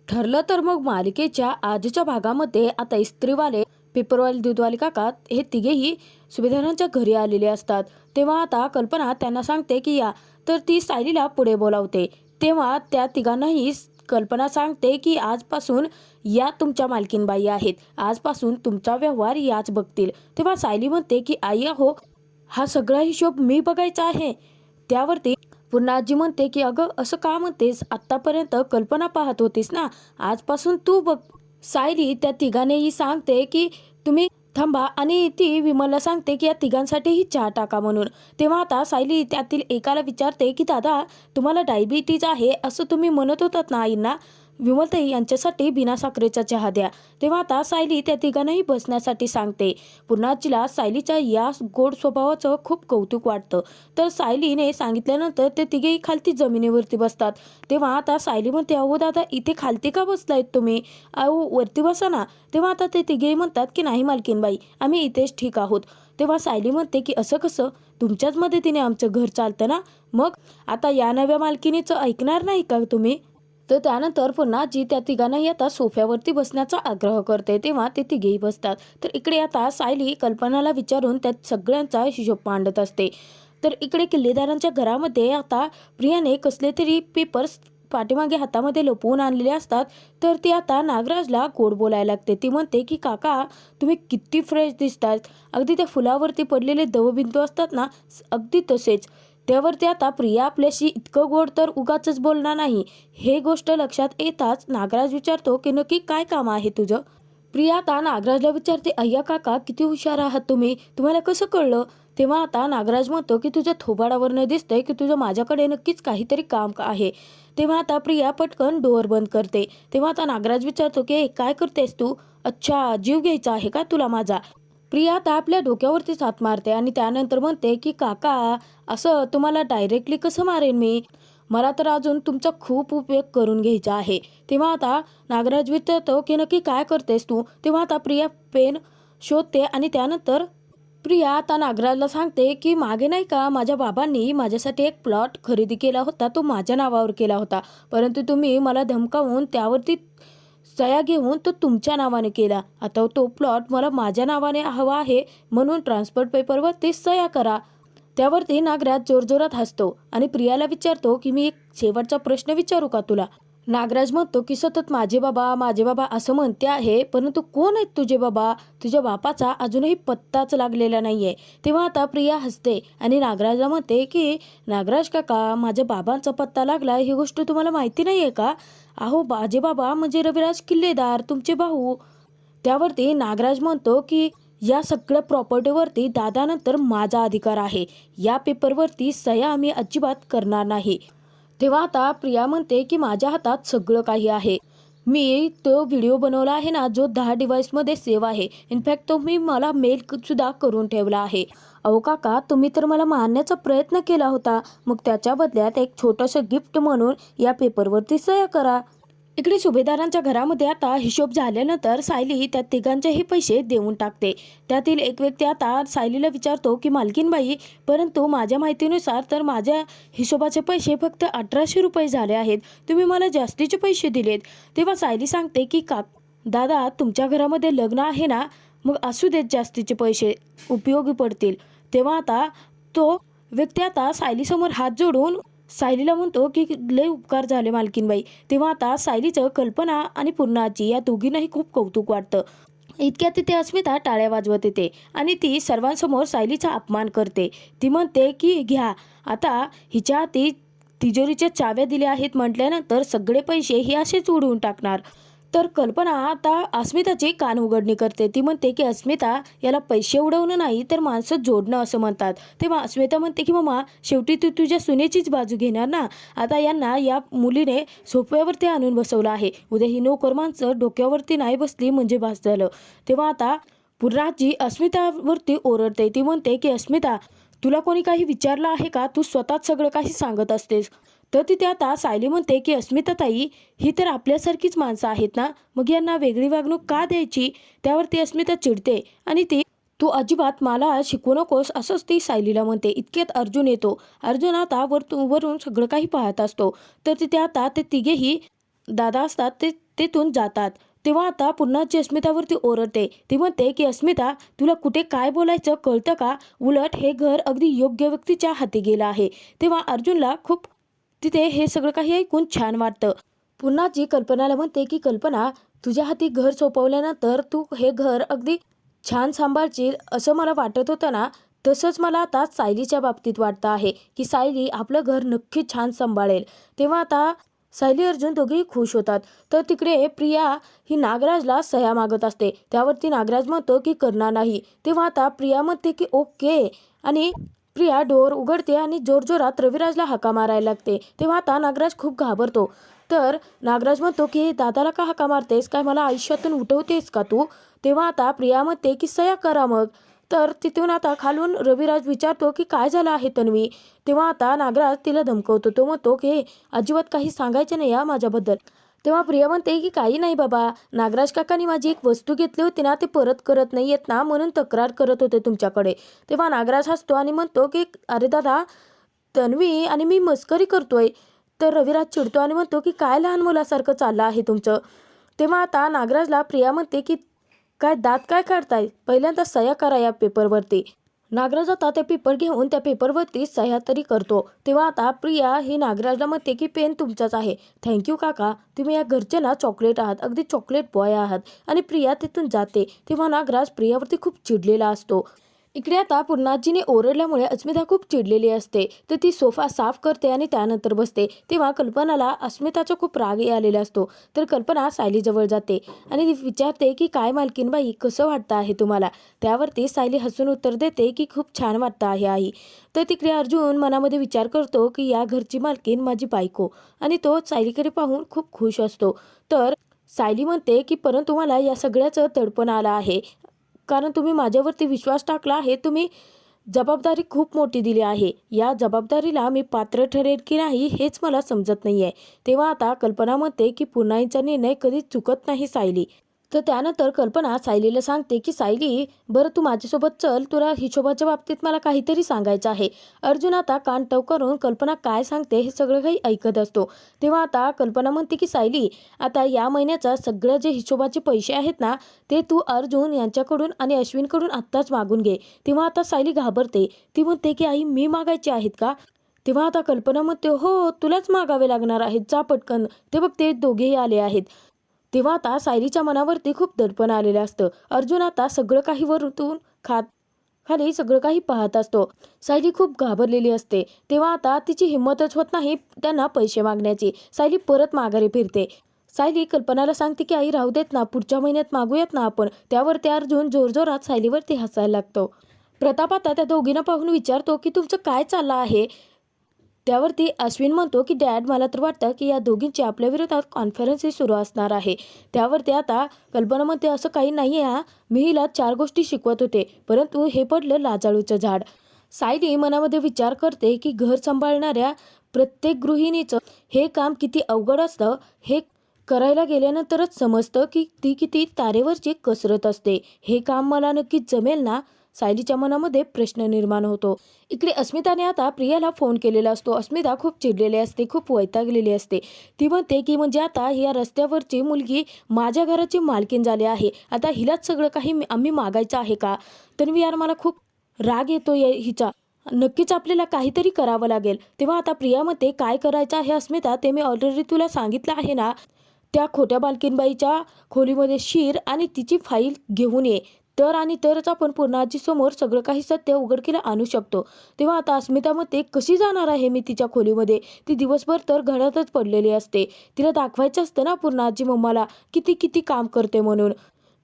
ठरलं तर मग मालिकेच्या आजच्या भागामध्ये आता इस्त्रीवाले, पेपरवाले, दूधवाले काका हे तिघेही सुभेदारांच्या घरी आलेले असतात. तेव्हा आता कल्पना त्यांना सांगते की या, तर ती सायलीला पुढे बोलावते. तेव्हा त्या तिघांनाही कल्पना सांगते की आजपासून या तुमच्या मालकीनबाई आहेत, आजपासून तुमचा व्यवहार याच बघतील. तेव्हा सायली म्हणते की आई अहो, हा सगळा हिशोब मी बघायचा आहे. त्यावरती पुन्हा आजी म्हणते की अगं असं का म्हणतेस, आत्तापर्यंत कल्पना पाहत होतीस ना, आजपासून तू बघ. सायली त्या तिघांनीही सांगते की तुम्ही थांबा आणि ती विमलला सांगते की या तिघांसाठीही चहा टाका म्हणून. तेव्हा आता सायली त्यातील एकाला विचारते की दादा, तुम्हाला डायबिटीज आहे असं तुम्ही म्हणत होतात ना आईंना, विमलताई यांच्यासाठी बिना साखरेचा चहा द्या. तेव्हा आता सायली त्या तिघांनाही बसण्यासाठी सांगते. पुन्हा आजीला सायलीच्या या गोड स्वभावाचं खूप कौतुक वाटतं. तर सायलीने सांगितल्यानंतर ते तिघेही खालती जमिनीवरती बसतात. तेव्हा आता सायली म्हणते अहो दादा, इथे खालती का बसलायत तुम्ही, अहो वरती बसा ना. तेव्हा आता ते तिघेही म्हणतात की नाही मालकीनबाई, आम्ही इथेच ठीक आहोत. तेव्हा सायली म्हणते की असं कसं, तुमच्याच मदतीने आमचं घर चालतं ना, मग आता या नव्या मालकिनीचं ऐकणार नाही का तुम्ही. तर त्यानंतर पुन्हा जी त्या तिघांनाही आता सोफ्यावरती बसण्याचा आग्रह करते. तेव्हा ते तिघेही बसतात. तर इकडे आता सायली कल्पनाला विचारून त्या सगळ्यांचा हिशोब मांडत असते. तर इकडे किल्लेदारांच्या घरामध्ये आता प्रियाने कसले तरी पेपर्स पाठीमागे हातामध्ये लपवून आणलेले असतात. तर ती आता नागराजला गोड बोलायला लागते. ती म्हणते की काका, तुम्ही किती फ्रेश दिसतात, अगदी त्या फुलावरती पडलेले दवबिंदू असतात ना, अगदी तसेच. त्यावरती आता प्रिया आपल्याशी इतकं गोड तर उगाचच बोलणार नाही, हे गोष्ट लक्षात येताच नागराज विचारतो की नक्की काय काम आहे तुझं. प्रिया आता नागराजला विचारते अय्या काका, किती हुशार आहात तुम्ही, तुम्हाला कसं कळलं. तेव्हा आता नागराज म्हणतो की तुझ्या थोबाडावरनं दिसतंय की तुझं माझ्याकडे नक्कीच काहीतरी काम आहे. तेव्हा आता प्रिया पटकन डोअर बंद करते. तेव्हा आता नागराज विचारतो की काय करतेस तू, अच्छा जीव घ्यायचा आहे का तुला माझा. प्रिया आता आपल्या डोक्यावरतीच हात मारते आणि त्यानंतर म्हणते की काका, असं तुम्हाला डायरेक्टली कसं मारेन मी, मला तर अजून तुमचा खूप उपयोग करून घ्यायचा आहे. तेव्हा आता नागराज विचारतो की नक्की काय करतेस तू. तेव्हा आता प्रिया पेन शोधते आणि त्यानंतर प्रिया आता नागराजला सांगते की मागे नाही का माझ्या बाबांनी माझ्यासाठी एक प्लॉट खरेदी केला होता, तो माझ्या नावावर केला होता, परंतु तुम्ही मला धमकावून त्यावरती सह्या घेऊन तो तुमच्या नावाने केला. आता तो प्लॉट मला माझ्या नावाने हवा आहे, म्हणून ट्रान्सफर पेपरवर ते सह्या करा. त्यावरती नागराज जोरजोरात हसतो आणि प्रियाला विचारतो की मी एक शेवटचा प्रश्न विचारू का तुला. नागराज म्हणतो की सतत माझे बाबा असं म्हणते आहे, परंतु कोण आहेत तुझे बाबा, तुझ्या बापाचा अजूनही पत्ताच लागलेला नाहीये. तेव्हा आता प्रिया हसते आणि नागराजला म्हणते की नागराज काका, माझ्या बाबांचा पत्ता लागला ही गोष्ट तुम्हाला माहिती नाहीये का. अहो माझे बाबा म्हणजे रविराज किल्लेदार, तुमचे भाऊ. त्यावरती नागराज म्हणतो की या सगळ्या प्रॉपर्टीवरती दादानंतर माझा अधिकार आहे, या पेपरवरती सह्या आम्ही अजिबात करणार नाही. तेव्हा आता प्रिया म्हणते की माझ्या हातात सगळं काही आहे, मी तो व्हिडिओ बनवला आहे ना, जो 10 डिव्हाइसमध्ये सेव्ह आहे, इनफॅक्ट तो मी मला मेल सुद्धा करून ठेवला आहे. अहो काका, तुम्ही तर मला मारण्याचा प्रयत्न केला होता, मग त्याच्या बदल्यात एक छोटंसं गिफ्ट म्हणून या पेपरवरती सह्या करा. इकडे सुभेदारांच्या घरामध्ये आता हिशोब झाल्यानंतर सायली त्या तिघांचेही पैसे देऊन टाकते. त्यातील एक व्यक्ती आता सायलीला विचारतो की मालकीनबाई, परंतु माझ्या माहितीनुसार तर माझ्या हिशोबाचे पैसे फक्त 1800 रुपये झाले आहेत, तुम्ही मला जास्तीचे पैसे दिलेत. तेव्हा सायली सांगते की दादा, तुमच्या घरामध्ये लग्न आहे ना, मग असू देत जास्तीचे पैसे, उपयोगी पडतील. तेव्हा आता तो व्यक्ती आता सायलीसमोर हात जोडून सायलीला म्हणतो की लय उपकार झाले मालकीनबाई. तेव्हा आता सायलीचं कल्पना आणि पूर्णाची या दोघींनाही खूप कौतुक वाटतं. इतक्यात तिथे अस्मिता टाळ्या वाजवत येते आणि ती सर्वांसमोर सायलीचा अपमान करते. ती म्हणते की घ्या, आता हिच्या हाती तिजोरीच्या चाव्या दिल्या आहेत म्हटल्यानंतर सगळे पैसे ही असेच उडवून टाकणार. तर कल्पना आता अस्मिताची कान उघडणी करते. ती म्हणते की अस्मिता, याला पैसे उडवणं नाही तर माणसं जोडणं असं म्हणतात. तेव्हा अस्मिता म्हणते की मम्मा, शेवटी तू तुझ्या सुनेचीच बाजू घेणार ना, आता यांना या मुलीने सोफ्यावरती आणून बसवलं आहे, उद्या ही नोकर माणसं डोक्यावरती नाही बसली म्हणजे बास झालं. तेव्हा आता पुराजी अस्मितावरती ओरडते. ती म्हणते की अस्मिता, तुला कोणी काही विचारलं आहे का, तू स्वतःच सगळं काही सांगत असतेस. तर तिथे आता सायली म्हणते की अस्मिता ताई, ही तर आपल्यासारखीच माणसं आहेत ना, मग यांना वेगळी वागणूक का द्यायची. त्यावरती अस्मिता चिडते आणि ती तू अजिबात मला शिकवू नकोस असंच ती सायलीला म्हणते. इतक्यात अर्जुन येतो. अर्जुन आता वरून सगळं काही पाहत असतो. तर तिथे आता ते तिघेही दादा असतात ते तेथून जातात. तेव्हा आता पुन्हा जी अस्मितावरती ओरडते. ती म्हणते की अस्मिता, तुला कुठे काय बोलायचं कळतं का? उलट हे घर अगदी योग्य व्यक्तीच्या हाती गेलं आहे. तेव्हा अर्जुनला खूप तिथे हे सगळं काही ऐकून छान वाटतं. पुन्हा जी कल्पनाला म्हणते की कल्पना, तुझ्या हाती घर सोपवल्यानंतर तू हे घर अगदी छान सांभाळशील असं मला वाटत होतं ना, तसंच मला आता सायलीच्या बाबतीत वाटतं आहे की सायली आपलं घर नक्की छान सांभाळेल. तेव्हा आता सायली अर्जुन दोघेही खुश होतात. तर तिकडे प्रिया ही नागराजला सह्या मागत असते. त्यावरती नागराज म्हणतो की करणार नाही. तेव्हा आता प्रिया म्हणते की ओके, आणि प्रिया डोअर उघडते आणि जोरजोरात रविराजला हाका मारायला लागते. तेव्हा आता नागराज खूप घाबरतो. तर नागराज म्हणतो की दादाला का हाका मारतेस, काय मला आयुष्यातून उठवतेस का तू? तेव्हा आता प्रिया म्हणते की सह्या करा मग. तर तिथून आता खालून रविराज विचारतो की काय झालं आहे तन्वी? तेव्हा आता नागराज तिला धमकवतो. तो म्हणतो की अजिबात काही सांगायचं नाही माझ्याबद्दल. तेव्हा प्रिया म्हणते की काही नाही बाबा, नागराज काकांनी माझी एक वस्तू घेतली होती ना, ते परत करत नाही आहेत ना, म्हणून तक्रार करत होते तुमच्याकडे. तेव्हा नागराज हसतो आणि म्हणतो की अरे दादा, तन्वी आणि मी मस्करी करतोय. तर रविराज चिडतो आणि म्हणतो की काय लहान मुलासारखं चाललं आहे तुमचं. तेव्हा आता नागराजला प्रिया म्हणते की काय दात काय काढताय, पहिल्यांदा सह्या करा या पेपरवरती. नागराज आता ते पेपर घेऊन त्या पेपरवरती सह्या तरी करतो. तेव्हा आता प्रिया ही नागराजला म्हणते की पेन तुमचाच आहे. थँक्यू काका, तुम्ही या घरचे ना चॉकलेट आहात, अगदी चॉकलेट बॉय आहात. आणि प्रिया तिथून जाते. तेव्हा नागराज प्रियावरती खूप चिडलेला असतो. इकडे आता पूर्णाजीने ओरडल्यामुळे अस्मिता खूप चिडलेली असते. तर ती सोफा साफ करते आणि त्यानंतर बसते. तेव्हा कल्पनाला अस्मिताचा खूप राग आलेला असतो. तर कल्पना सायलीजवळ जाते आणि ती विचारते की काय मालकीनबाई, कसं वाटतं आहे तुम्हाला? त्यावरती सायली हसून उत्तर देते की खूप छान वाटतं आहे आई. तर तिकडे अर्जुन मनामध्ये विचार करतो की या घरची मालकीन माझी बायको, आणि तो सायलीकडे पाहून खूप खुश असतो. तर सायली म्हणते की परंतु मला या सगळ्याचं तडपण आलं आहे, कारण तुम्ही माझ्यावरती विश्वास टाकला आहे. तुम्ही जबाबदारी खूप मोठी दिली आहे. या जबाबदारीला मी पात्र ठरेल की नाही हेच मला समजत नाही आहे. तेव्हा आता कल्पना म्हणते की पुन्हाचा निर्णय कधीच चुकत नाही सायली. तर त्यानंतर कल्पना सायलीला सांगते की सायली, बरं तू माझ्यासोबत चल, तुला हिशोबाच्या बाबतीत मला काहीतरी सांगायचं आहे. अर्जुन आता कान टव करून कल्पना काय सांगते हे सगळं काही ऐकत असतो. तेव्हा आता कल्पना म्हणते की सायली, आता या महिन्याचा सगळं जे हिशोबाचे पैसे आहेत ना, ते तू अर्जुन यांच्याकडून आणि अश्विनकडून आत्ताच मागून घे. तेव्हा आता सायली घाबरते. ती म्हणते की आई, मी मागायचे आहेत का? तेव्हा आता कल्पना म्हणते हो, तुलाच मागावे लागणार आहेत, जा पटकन. ते बघ ते दोघेही आले आहेत. तेव्हा आता सायलीच्या मनावरती खूप दडपण आलेलं असतं. अर्जुन आता सगळं काही वरतून खाली सगळं काही पाहत असतो. सायली खूप घाबरलेली असते. तेव्हा आता तिची हिंमतच होत नाही त्यांना पैसे मागण्याची. सायली परत माघारी फिरते. सायली कल्पनाला सांगते की आई राहू देत ना, पुढच्या महिन्यात मागूयात ना आपण. त्यावरती अर्जुन जोरजोरात सायलीवरती हसायला लागतो. प्रताप आता त्या दोघींना पाहून विचारतो की तुमचं काय चाललं आहे? त्यावरती अश्विन म्हणतो की डॅड, मला तर वाटतं की या दोघींची आपल्या विरोधात कॉन्फरन्सही सुरू असणार आहे. त्यावरती आता कल्पना म्हणते असं काही नाही आहे, मी हिला 4 गोष्टी शिकवत होते, परंतु हे पडलं लाजाळूचं झाड. सायली मनामध्ये विचार करते की घर सांभाळणाऱ्या प्रत्येक गृहिणीचं हे काम किती अवघड असतं हे करायला गेल्यानंतरच समजतं की ती किती तारेवरची कसरत असते. हे काम मला नक्कीच जमेल ना? सायलीच्या मनामध्ये प्रश्न निर्माण होतो. इकडे अस्मिताने आता प्रियाला फोन केलेला असतो. अस्मिता खूप चिडलेली असते, खूप वैतागलेली असते. ती म्हणते की म्हणजे आता या रस्त्यावरची मुलगी माझ्या घराची मालकीण झाली आहे, आता हिलाच सगळं काही आम्ही मागायचं आहे का? तन्वी यार, मला खूप राग येतो हिचा. नक्कीच आपल्याला काहीतरी करावं लागेल. तेव्हा आता प्रिया म्हणते काय करायचं आहे अस्मिता, ते मी ऑलरेडी तुला सांगितलं आहे ना. त्या खोट्या मालकीनबाईच्या खोलीमध्ये शिर आणि तिची फाईल घेऊन ये, तर आणि तरच आपण पूर्णाजीसमोर सगळं काही सत्य उघडकीला आणू शकतो. तेव्हा आता अस्मिता म्हणते कशी जाणार आहे मी तिच्या खोलीमध्ये? ती दिवसभर तर घरातच पडलेली असते. तिला दाखवायचं असतं ना पूर्णाजी मम्माला किती किती काम करते म्हणून.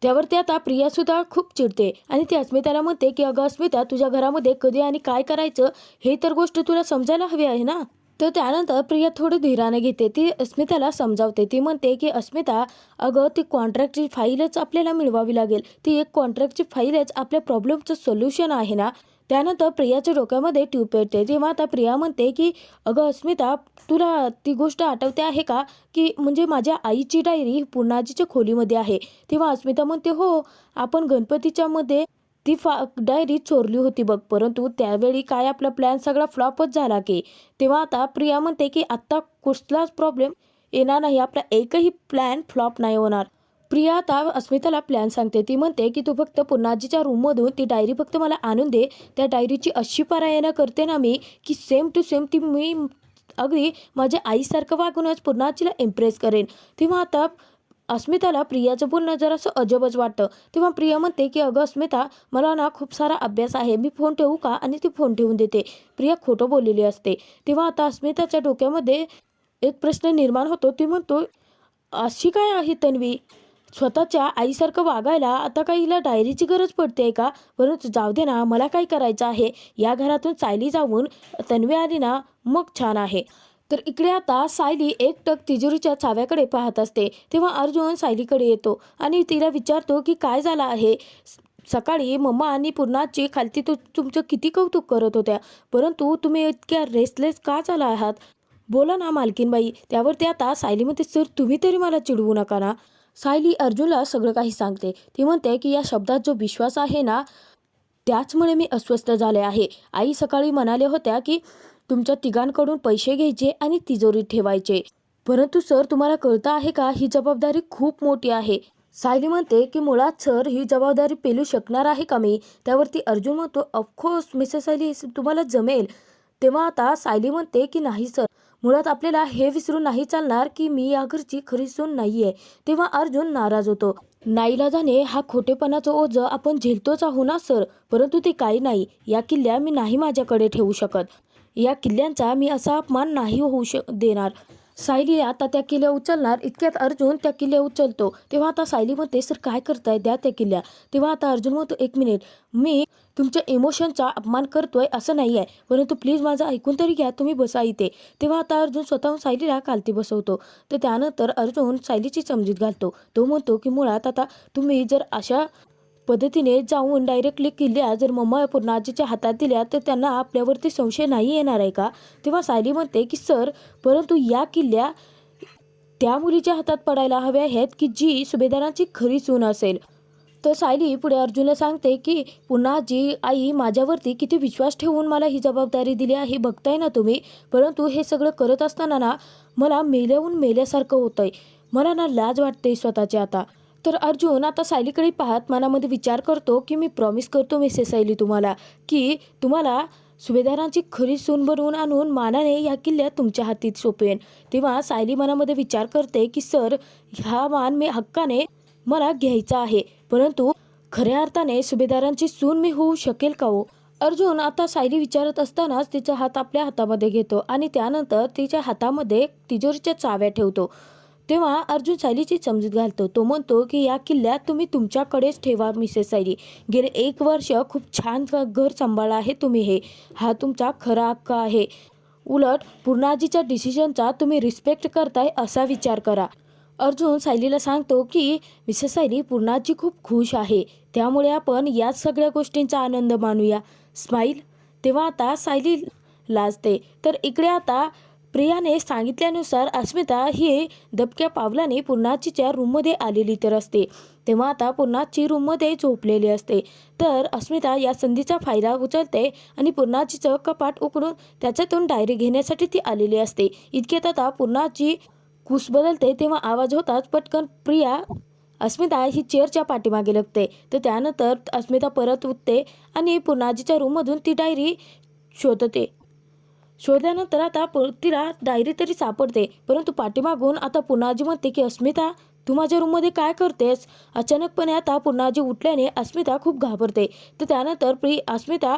त्यावरती आता प्रियासुद्धा खूप चिडते आणि ती अस्मिताला म्हणते की अगं अस्मिता, तुझ्या घरामध्ये कधी आणि काय करायचं हे तर गोष्ट तुला समजायला हवी आहे ना. तर त्यानंतर प्रिया थोडं धीराने घेते. ती अस्मिताला समजावते. ती म्हणते की अस्मिता, अगं ती कॉन्ट्रॅक्टची फाईलच आपल्याला मिळवावी लागेल. ती एक कॉन्ट्रॅक्टची फाईलच आपल्या प्रॉब्लेमचं सोल्युशन आहे ना. त्यानंतर प्रियाच्या डोक्यामध्ये ट्यूब पेटते. तेव्हा आता प्रिया म्हणते की अगं अस्मिता, तुला ती गोष्ट आठवते आहे का, की म्हणजे माझ्या आईची डायरी पूर्णाजीच्या खोलीमध्ये आहे. तेव्हा अस्मिता म्हणते हो, आपण गणपतीच्या मध्ये ती डायरी चोरली होती बघ, परंतु त्यावेळी काय आपला प्लॅन सगळा फ्लॉपच झाला की. तेव्हा आता प्रिया म्हणते की आत्ता कुठलाच प्रॉब्लेम येणार नाही, आपला एकही प्लॅन फ्लॉप नाही होणार. प्रिया आता अस्मिताला प्लॅन सांगते. ती म्हणते की तू फक्त पुन्हाजीच्या रूममधून ती डायरी फक्त मला आणून दे. त्या डायरीची अशी पारायण करते ना मी की सेम टू सेम ती मी अगदी माझ्या आईसारखं वागूनच पुन्हाजीला इम्प्रेस करेन. तेव्हा आता अस्मिताला प्रियाचं बोलणं जरासं अजबच वाटतं. तेव्हा प्रिया म्हणते की अगं अस्मिता, मला ना खूप सारा अभ्यास आहे, मी फोन ठेवू का? आणि ती फोन ठेवून देते. प्रिया खोटं बोललेली असते. तेव्हा आता अस्मिताच्या डोक्यामध्ये एक प्रश्न निर्माण होतो. ती म्हणतो, अशी काय आहे तन्वी, स्वतःच्या आईसारखं वागायला आता काही हिला डायरीची गरज पडते का? परंतु जाऊ दे ना, मला काय करायचं आहे, या घरातून सायली जाऊन तन्वी आली ना मग छान आहे. तर इकडे आता सायली एकटक तिजोरीच्या चाव्याकडे पाहत असते. तेव्हा अर्जुन सायलीकडे येतो आणि तिला विचारतो की काय झालं आहे. सकाळी मम्मा आणि पूर्णाची खालती तुमचं किती कौतुक करत होत्या, परंतु तुम्ही इतक्या रेस्टलेस का झाला आहात? बोला ना मालकीनबाई. त्यावरती आता सायली म्हणते, सर तुम्ही तरी मला चिडवू नका ना. सायली अर्जुनला सगळं काही सांगते. ती म्हणते की या शब्दात जो विश्वास आहे ना, त्याचमुळे मी अस्वस्थ झाले आहे. आई सकाळी म्हणाल्या होत्या की तुमच्या तिघांकडून पैसे घ्यायचे आणि तिजोरीत ठेवायचे, परंतु सर तुम्हाला कळतं आहे का, ही जबाबदारी खूप मोठी आहे. सायली म्हणते की मुळात सर ही जबाबदारी पेलू शकणार आहे का मी? त्यावरती अर्जुन म्हणतो, ऑफकोर्स मिसेस सायली, तुम्हाला जमेल. तेव्हा आता सायली म्हणते की नाही सर, मुळात आपल्याला हे विसरून नाही चालणार की मी या घरची खरी सून नाही आहे. तेव्हा अर्जुन नाराज होतो. नाईलाजाने हा खोटेपणाचं ओझं आपण झेलतोच आहो ना सर, परंतु ते काही नाही. या किल्ल्या मी नाही माझ्याकडे ठेवू शकत. या किल्ल्यांचा मी असा अपमान नाही होऊ देणार. सायली आता त्या किल्ल्या उचलणार. इतक्यात अर्जुन त्या किल्ल्या उचलतो. तेव्हा आता सायली म्हणते, सर काय करताय, द्या त्या किल्ल्या. तेव्हा आता अर्जुन म्हणतो, एक मिनिट, मी तुमच्या इमोशनचा अपमान करतोय असं नाही आहे, परंतु प्लीज माझं ऐकून तरी घ्या, तुम्ही बसा इथे. तेव्हा आता अर्जुन स्वतःहून सायलीला खालती बसवतो. तर त्यानंतर अर्जुन सायलीची समजूत घालतो. तो म्हणतो की मुळात आता तुम्ही जर अशा पद्धतीने जाऊन डायरेक्टली किल्ल्या जर मम्मा पूर्णाजीच्या हातात दिल्या तर त्यांना आपल्यावरती संशय नाही येणार आहे का? तेव्हा सायली म्हणते की सर, परंतु या किल्ल्या त्या मुलीच्या हातात पडायला हव्या आहेत की जी सुभेदारांची खरी सून असेल. तर सायली पुढे अर्जुनला सांगते की पुन्हाजी आई माझ्यावरती किती विश्वास ठेवून मला ही जबाबदारी दिली आहे बघताय ना तुम्ही, परंतु हे सगळं करत असताना ना मला मेल्याहून मेल्यासारखं होतंय. मला ना लाज वाटते स्वतःची आता. तर अर्जुन आता सायलीकडे पाहत मनामध्ये विचार करतो की मी प्रॉमिस करतो मिसेस सायली तुम्हाला की तुम्हाला सुभेदारांची खरी सून बनवून आणून मानाने या किल्ल्यात तुमच्या हातीत सोपवेन. तेव्हा सायली मनामध्ये विचार करते की सर, हा मान मी हक्काने मला घ्यायचा आहे, परंतु खऱ्या अर्थाने सुभेदारांची सून मी होऊ शकेल का हो? अर्जुन आता सायली विचारत असतानाच तिचा हात आपल्या हातामध्ये घेतो आणि त्यानंतर तिच्या हातामध्ये तिजोरीच्या चाव्या ठेवतो. तेव्हा अर्जुन सायलीची समजूत घालतो. तो म्हणतो की या किल्ल्यात तुम्ही तुमच्याकडेच ठेवा मिसेस सायली. गेले 1 वर्ष खूप छान घर सांभाळलं आहे तुम्ही, हा तुमचा खरा हक्क आहे. उलट पूर्णाजीच्या डिसिजनचा तुम्ही रिस्पेक्ट करताय असा विचार करा. अर्जुन सायलीला सांगतो की मिसेस सायली, पूर्णाजी खूप खुश आहे, त्यामुळे आपण याच सगळ्या गोष्टींचा आनंद मानूया. स्माईल. तेव्हा आता सायली लाजते. तर इकडे आता प्रियाने सांगितल्यानुसार अस्मिता ही दबक्या पावलाने पूर्णाजीच्या रूममध्ये आलेली तर असते. तेव्हा आता पूर्णाची रूममध्ये झोपलेली असते. तर अस्मिता या संधीचा फायदा उचलते आणि पूर्णाजीचं कपाट उघडून त्याच्यातून डायरी घेण्यासाठी ती आलेली असते. इतक्यात आता पूर्णाची कूस बदलते. तेव्हा आवाज होताच पटकन प्रिया अस्मिता ही चेअरच्या पाठीमागे लागते. तर त्यानंतर अस्मिता परत उठते आणि पूर्णाजीच्या रूममधून ती डायरी शोधते. शोधल्यानंतर आता तिला डायरी तरी सापडते, परंतु पाठीमागून आता पूर्णाजी म्हणते की अस्मिता, तू माझ्या रूममध्ये काय करतेस? अचानकपणे आता पूर्णाजी उठल्याने अस्मिता खूप घाबरते. तर त्यानंतर अस्मिता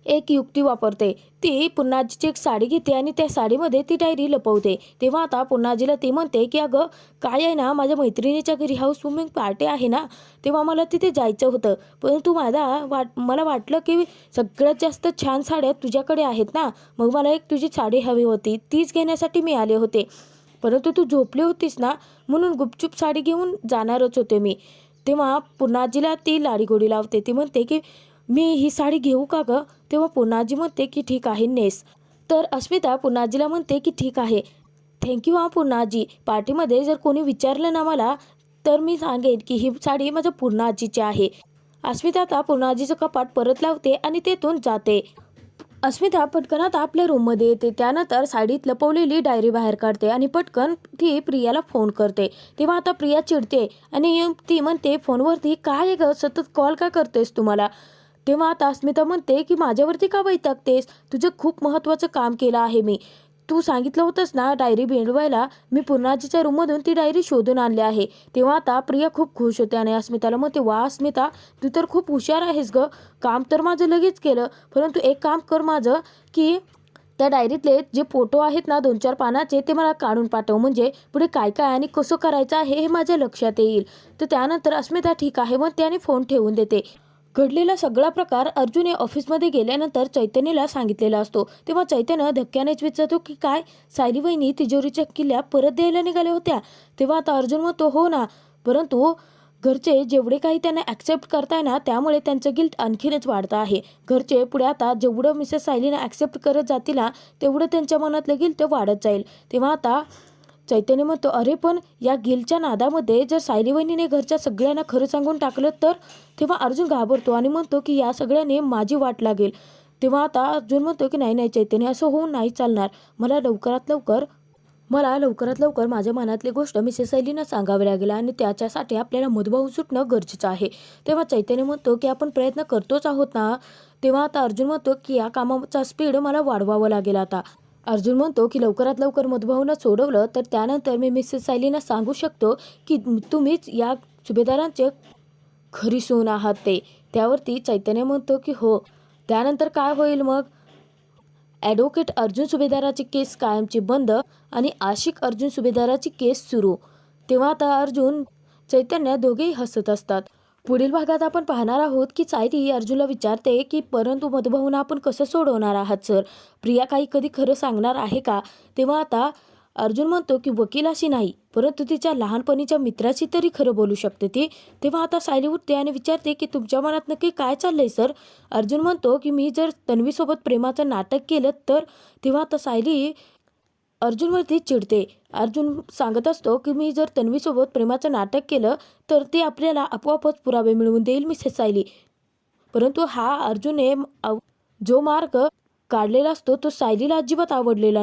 एक युक्ती वापरते. ती पूर्णाजीची एक साडी घेते आणि त्या साडीमध्ये ती डायरी लपवते. तेव्हा आता पूर्णाजीला ती म्हणते की अगं काय आहे ना, माझ्या मैत्रिणीच्या घरी हाऊस वॉर्मिंग पार्टी आहे ना, तेव्हा मला तिथे जायचं होतं, परंतु मला वाटलं की सगळ्यात जास्त छान साड्या तुझ्याकडे आहेत ना, मग मला एक तुझी साडी हवी होती, तीच घेण्यासाठी मी आले होते, परंतु तू झोपली होतीस ना, म्हणून गुपचूप साडी घेऊन जाणारच होते मी. तेव्हा पूर्णाजीला ती लाडीगोडी लावते. ती म्हणते की मी ही साडी घेऊ का गं? तेव्हा पूर्णाजी म्हणते की ठीक आहे नेस. तर अस्मिता पूर्णाजीला म्हणते की ठीक आहे, थँक्यू हा पूर्णाजी. पार्टीमध्ये जर कोणी विचारलं ना मला, तर मी सांगेन की ही साडी माझ्या पूर्णाजीची आहे. अस्मिता आता पूर्णाजीचं कपाट परत लावते आणि तेथून जाते. अस्मिता पटकन आता आपल्या रूममध्ये येते. त्यानंतर साडीत लपवलेली डायरी बाहेर काढते आणि पटकन ती प्रियाला फोन करते. तेव्हा आता प्रिया चिडते आणि ती म्हणते फोनवरती, काय ग सतत कॉल का करतेस तुम्हाला? तेव्हा आता अस्मिता म्हणते की माझ्यावरती का वैतागतेस? तुझं खूप महत्त्वाचं काम केलं आहे मी. तू सांगितलं होतंस ना डायरी मिळवायला, मी पूर्णाजीच्या रूममधून ती डायरी शोधून आणली आहे. तेव्हा आता प्रिया खूप खुश होते आणि अस्मिताला म्हणते, वा अस्मिता, तू तर खूप हुशार आहेस ग. काम तर माझं लगेच केलं, परंतु एक काम कर माझं, की त्या डायरीतले जे फोटो आहेत ना 2-4 पानाचे, ते मला काढून पाठव. म्हणजे पुढे काय काय आणि कसं करायचं आहे हे माझ्या लक्षात येईल. तर त्यानंतर अस्मिता ठीक आहे म्हणते आणि फोन ठेवून देते. घडलेला सगळा प्रकार अर्जुन हे ऑफिसमध्ये गेल्यानंतर चैतन्यला सांगितलेला असतो. तेव्हा चैतन्य धक्क्यानेच विचारतो की काय, सायली वहिनी तिजोरीच्या किल्ल्या परत द्यायला निघाल्या होत्या? तेव्हा आता अर्जुन म्हणतो, हो ना, परंतु घरचे जेवढे काही त्यांना ॲक्सेप्ट करताय ना, त्यामुळे त्यांचं गिल्ट आणखीनच वाढतं आहे. घरचे पुढे आता जेवढं मिसेस सायलीला ॲक्सेप्ट करत जातील ना, तेवढं त्यांच्या मनातलं गिल्ट वाढत जाईल. तेव्हा आता चैतन्य म्हणतो, अरे पण या गिलच्या नादामध्ये जर सायली वहिनीने घरच्या सगळ्यांना खरं सांगून टाकलं तर? तेव्हा अर्जुन घाबरतो आणि म्हणतो की या सगळ्याने माझी वाट लागेल. तेव्हा आता अर्जुन म्हणतो की नाही नाही चैतन्य, असं होऊन नाही चालणार. मला लवकरात लवकर माझ्या मनातली गोष्ट मिसेस सायलींना सांगावी लागेल आणि त्याच्यासाठी आपल्याला मधभावून सुटणं गरजेचं आहे. तेव्हा चैतन्य म्हणतो की आपण प्रयत्न करतोच आहोत ना. तेव्हा आता अर्जुन म्हणतो की या कामाचा स्पीड मला वाढवावं लागेल आता. अर्जुन म्हणतो की लवकरात लवकर मधुभाऊंना सोडवलं तर त्यानंतर मी मिसेस सायलींना सांगू शकतो की तुम्हीच या सुभेदारांचे खरी सून आहात ते. त्यावरती चैतन्य म्हणतो की हो. त्यानंतर काय होईल मग? ॲडव्होकेट अर्जुन सुभेदाराची केस कायमची बंद आणि आशिक अर्जुन सुभेदाराची केस सुरू. तेव्हा आता अर्जुन चैतन्य दोघेही हसत असतात. पुढील भागात आपण पाहणार आहोत की सायली अर्जुनला विचारते की परंतु मधुभाऊंना आपण कसं सोडवणार आहात सर? प्रिया काही कधी खरं सांगणार आहे का? तेव्हा आता अर्जुन म्हणतो की वकिलाशी नाही, परंतु तिच्या लहानपणीच्या मित्राशी तरी खरं बोलू शकते ती. तेव्हा आता सायली उठते आणि विचारते की तुमच्या मनात नक्की काय चाललंय सर? अर्जुन म्हणतो की मी जर तन्वीसोबत प्रेमाचं नाटक केलं तर? तेव्हा आता सायली अर्जुनवरती चिडते. अर्जुन सांगत असतो की मी जर तन्वीसोबत प्रेमाचं नाटक केलं तर ते आपल्याला आपोआपच पुरावे मिळवून देईल मिसेस सायली. परंतु हा अर्जुनने जो मार्ग काढलेला असतो तो सायलीला अजिबात आवडलेला